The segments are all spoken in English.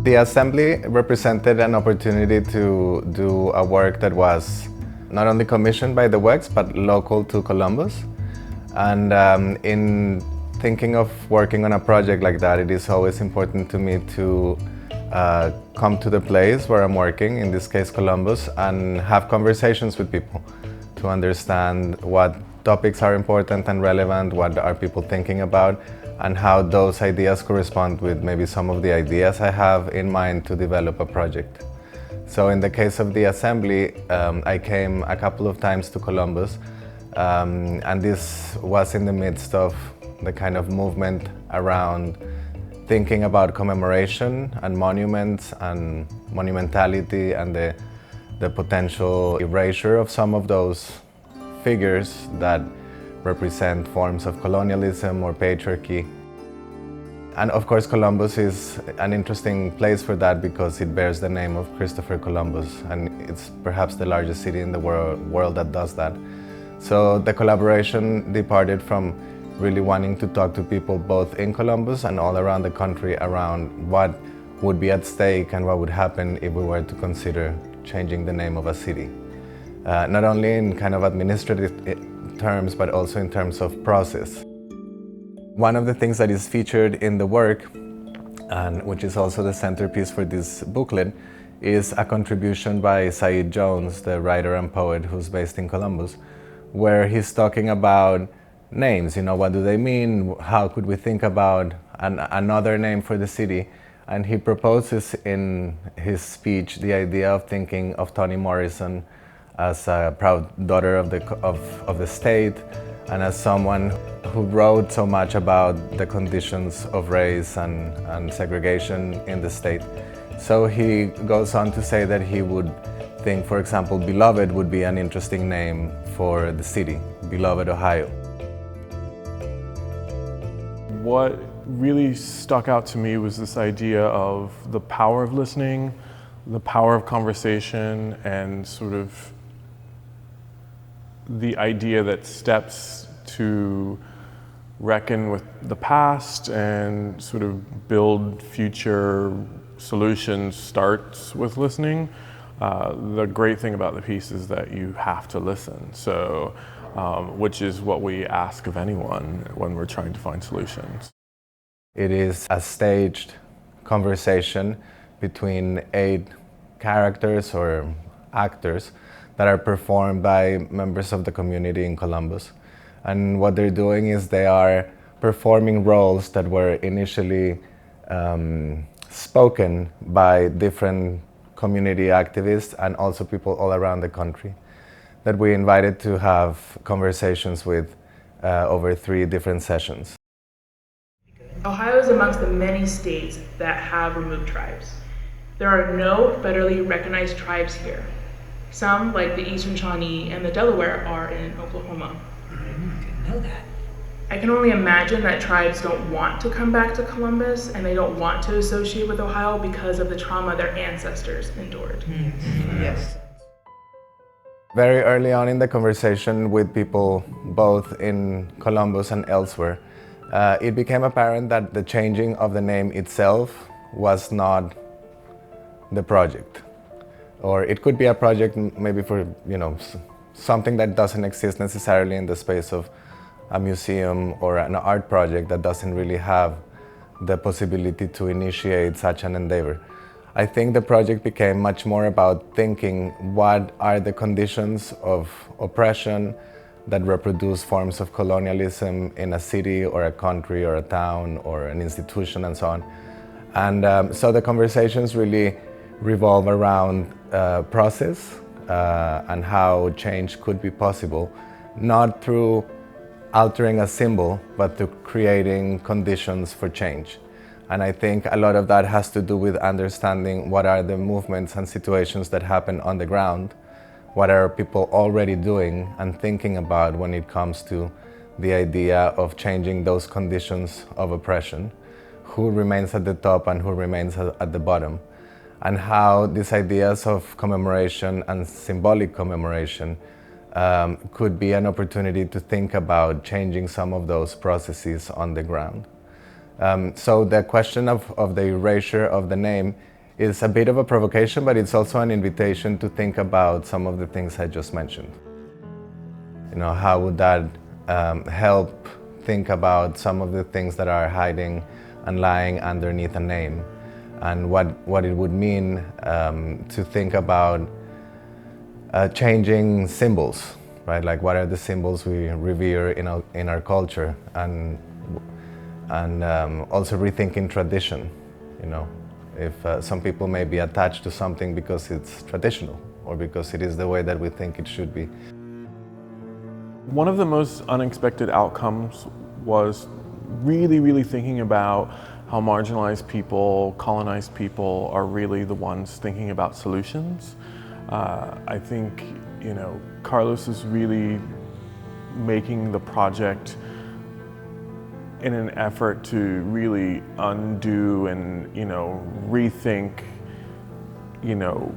The assembly represented an opportunity to do a work that was not only commissioned by the WEX, but local to Columbus. And in thinking of working on a project like that, it is always important to me to come to the place where I'm working, in this case Columbus, and have conversations with people to understand what topics are important and relevant, what are people thinking about, and how those ideas correspond with maybe some of the ideas I have in mind to develop a project. So in the case of the assembly, I came a couple of times to Columbus, and this was in the midst of the kind of movement around thinking about commemoration and monuments and monumentality and the potential erasure of some of those figures that represent forms of colonialism or patriarchy. And of course, Columbus is an interesting place for that because it bears the name of Christopher Columbus, and it's perhaps the largest city in the world that does that. So the collaboration departed from really wanting to talk to people both in Columbus and all around the country around what would be at stake and what would happen if we were to consider changing the name of a city. Not only in kind of administrative terms, but also in terms of process. One of the things that is featured in the work, and which is also the centerpiece for this booklet, is a contribution by Said Jones, the writer and poet who's based in Columbus, where he's talking about names, what do they mean, how could we think about another name for the city, and he proposes in his speech the idea of thinking of Toni Morrison as a proud daughter of the state and as someone who wrote so much about the conditions of race and segregation in the state. So he goes on to say that he would think, for example, Beloved would be an interesting name for the city, Beloved, Ohio. What really stuck out to me was this idea of the power of listening, the power of conversation, and sort of the idea that steps to reckon with the past and sort of build future solutions starts with listening. The great thing about the piece is that you have to listen, so which is what we ask of anyone when we're trying to find solutions. It is a staged conversation between 8 characters or actors that are performed by members of the community in Columbus. And what they're doing is they are performing roles that were initially spoken by different community activists and also people all around the country that we invited to have conversations with over 3 different sessions. Ohio is amongst the many states that have removed tribes. There are no federally recognized tribes here. Some, like the Eastern Shawnee and the Delaware, are in Oklahoma. I didn't know that. I can only imagine that tribes don't want to come back to Columbus and they don't want to associate with Ohio because of the trauma their ancestors endured. Yes. Very early on in the conversation with people both in Columbus and elsewhere, it became apparent that the changing of the name itself was not the project. Or it could be a project maybe for, something that doesn't exist necessarily in the space of a museum or an art project that doesn't really have the possibility to initiate such an endeavor. I think the project became much more about thinking what are the conditions of oppression that reproduce forms of colonialism in a city or a country or a town or an institution and so on. And so the conversations really revolve around process and how change could be possible, not through altering a symbol, but through creating conditions for change. And I think a lot of that has to do with understanding what are the movements and situations that happen on the ground, what are people already doing and thinking about when it comes to the idea of changing those conditions of oppression, who remains at the top and who remains at the bottom, and how these ideas of commemoration and symbolic commemoration could be an opportunity to think about changing some of those processes on the ground. So the question of the erasure of the name It's a bit of a provocation, but it's also an invitation to think about some of the things I just mentioned. You know, how would that help think about some of the things that are hiding and lying underneath a name, and what it would mean to think about changing symbols, right? Like, what are the symbols we revere in our culture, and also rethinking tradition. You know, if some people may be attached to something because it's traditional or because it is the way that we think it should be. One of the most unexpected outcomes was really thinking about how marginalized people, colonized people are really the ones thinking about solutions. I think, you know, Carlos is really making the project in an effort to really undo and, you know, rethink, you know,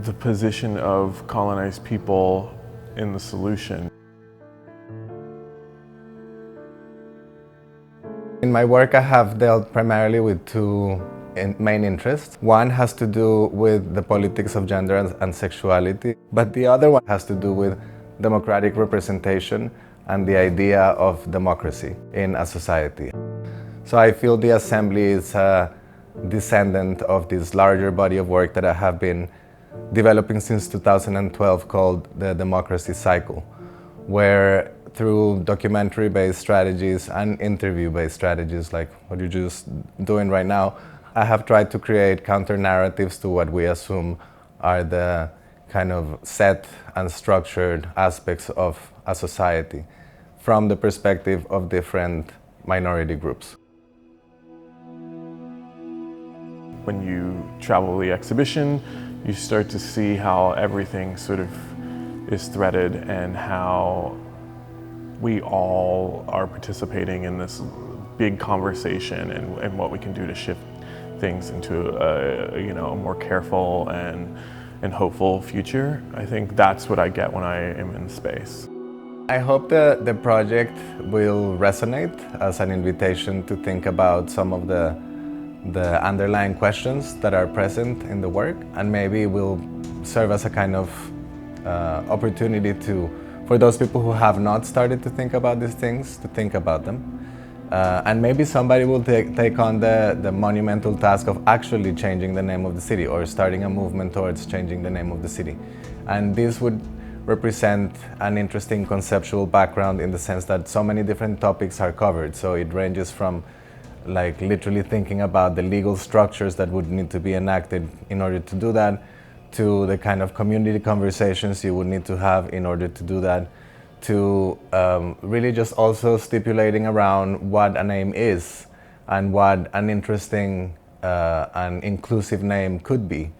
the position of colonized people in the solution. In my work, I have dealt primarily with two main interests. One has to do with the politics of gender and sexuality, but the other one has to do with democratic representation and the idea of democracy in a society. So I feel the Assembly is a descendant of this larger body of work that I have been developing since 2012 called the Democracy Cycle, where through documentary-based strategies and interview-based strategies like what you're just doing right now, I have tried to create counter-narratives to what we assume are the kind of set and structured aspects of a society from the perspective of different minority groups. When you travel the exhibition, you start to see how everything sort of is threaded and how we all are participating in this big conversation and what we can do to shift things into a more careful and hopeful future. I think that's what I get when I am in space. I hope the project will resonate as an invitation to think about some of the underlying questions that are present in the work, and maybe will serve as a kind of opportunity for those people who have not started to think about these things, to think about them. And maybe somebody will take on the monumental task of actually changing the name of the city, or starting a movement towards changing the name of the city. And this would represent an interesting conceptual background in the sense that so many different topics are covered. So it ranges from like literally thinking about the legal structures that would need to be enacted in order to do that, to the kind of community conversations you would need to have in order to do that, to really just also stipulating around what a name is and what an interesting and inclusive name could be.